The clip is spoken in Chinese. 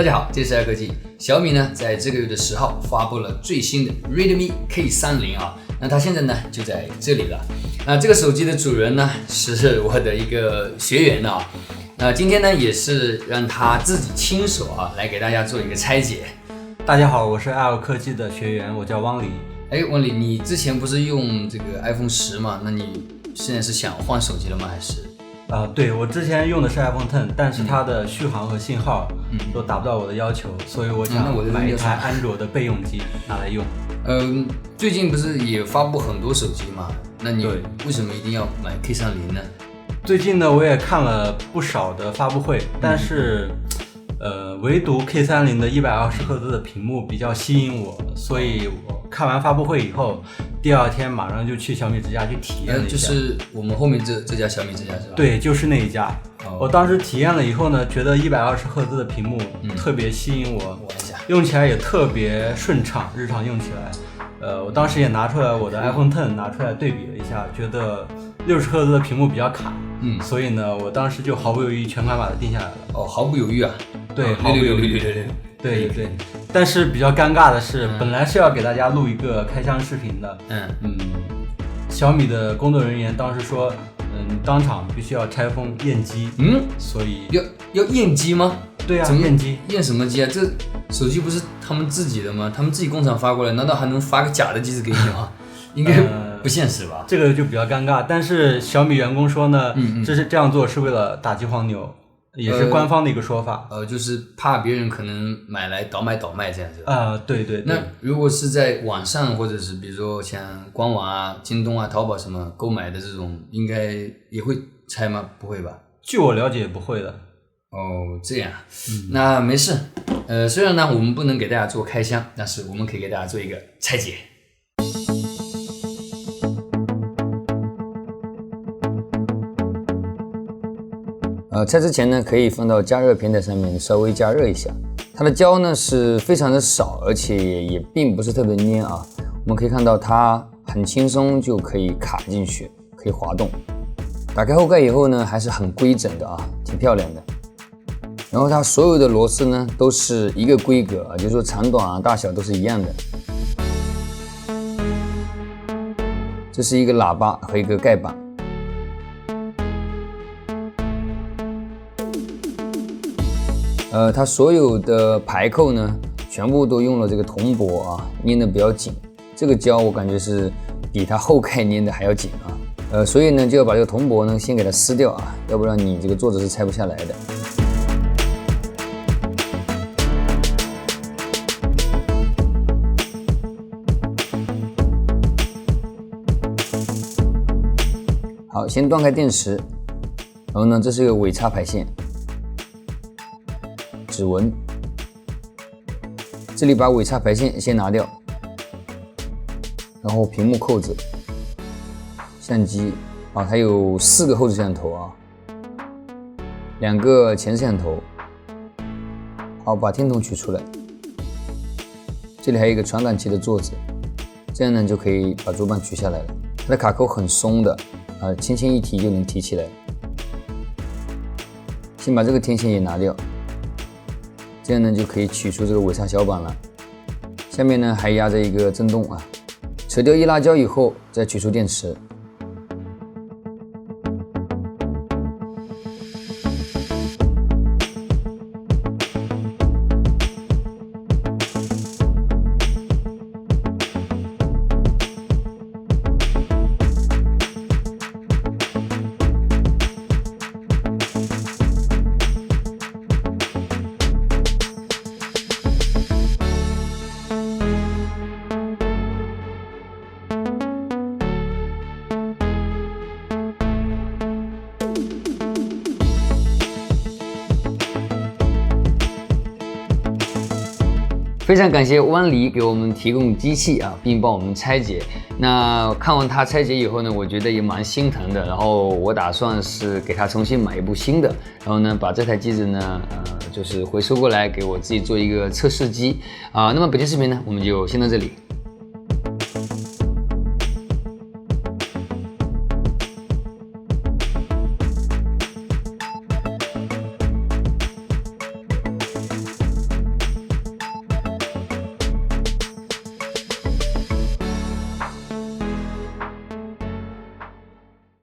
大家好，这里是爱科技。小米呢，在这个月的10号发布了最新的 Redmi K30啊，那它现在呢就在这里了。那这个手机的主人呢是我的一个学员啊，那今天呢也是让他自己亲手啊来给大家做一个拆解。大家好，我是爱科技的学员，我叫汪黎。汪黎，你之前不是用这个 iPhone 10吗？那你现在是想换手机了吗？还是？对，我之前用的是 iPhone X， 但是它的续航和信号都达不到我的要求，所以我想买一台安卓的备用机拿来用。最近不是也发布很多手机吗？那你为什么一定要买 K30 呢？最近呢，我也看了不少的发布会，但是唯独 K30 的120赫兹的屏幕比较吸引我，所以我看完发布会以后，第二天马上就去小米之家去体验了一下。就是我们后面这家小米之家是吧？对，就是那一家。我当时体验了以后呢，觉得120赫兹的屏幕特别吸引我，用起来也特别顺畅，日常用起来。我当时也拿出来我的 iPhone X 拿出来对比了一下，觉得60赫兹的屏幕比较卡，所以呢，我当时就毫不犹豫全款把它定下来了。毫不犹豫啊？对，毫不犹豫。对。但是比较尴尬的是，本来是要给大家录一个开箱视频的，小米的工作人员当时说，当场必须要拆封验机，所以要验机吗？对啊，怎么验机？验什么机啊？这手机不是他们自己的吗？他们自己工厂发过来，难道还能发个假的机子给你吗？应该不现实吧？这个就比较尴尬。但是小米员工说呢，这样做是为了打击黄牛，也是官方的一个说法。就是怕别人可能买来倒卖这样子。对。那如果是在网上或者是比如说像官网啊、京东啊、淘宝什么购买的这种，应该也会拆吗？不会吧？据我了解，不会的。这样，那没事。虽然呢我们不能给大家做开箱，但是我们可以给大家做一个拆解。拆之前呢，可以放到加热平台上面稍微加热一下。它的胶呢是非常的少，而且也并不是特别粘啊。我们可以看到它很轻松就可以卡进去，可以滑动。打开后盖以后呢，还是很规整的啊，挺漂亮的。然后它所有的螺丝呢都是一个规格啊，就是说长短啊、大小都是一样的。这是一个喇叭和一个盖板。它所有的排扣呢，全部都用了这个铜箔啊，粘的比较紧。这个胶我感觉是比它后盖粘的还要紧啊。所以呢，就要把这个铜箔呢先给它撕掉啊，要不然你这个座子是拆不下来的。好，先断开电池，然后呢，这是一个尾插排线。指纹，这里把尾插排线先拿掉，然后屏幕扣子，相机啊，它有4个后置摄像头啊，2个前摄像头。好，把听筒取出来，这里还有一个传感器的座子，这样呢就可以把主板取下来了。它的卡扣很松的啊，轻轻一提就能提起来。先把这个天线也拿掉。这样呢就可以取出这个尾插小板了，下面呢还压着一个震动啊，扯掉易拉胶以后再取出电池。非常感谢汪黎给我们提供机器啊，并帮我们拆解。那看完他拆解以后呢，我觉得也蛮心疼的。然后我打算是给他重新买一部新的，然后呢，把这台机子呢，就是回收过来给我自己做一个测试机啊。那么本期视频呢，我们就先到这里。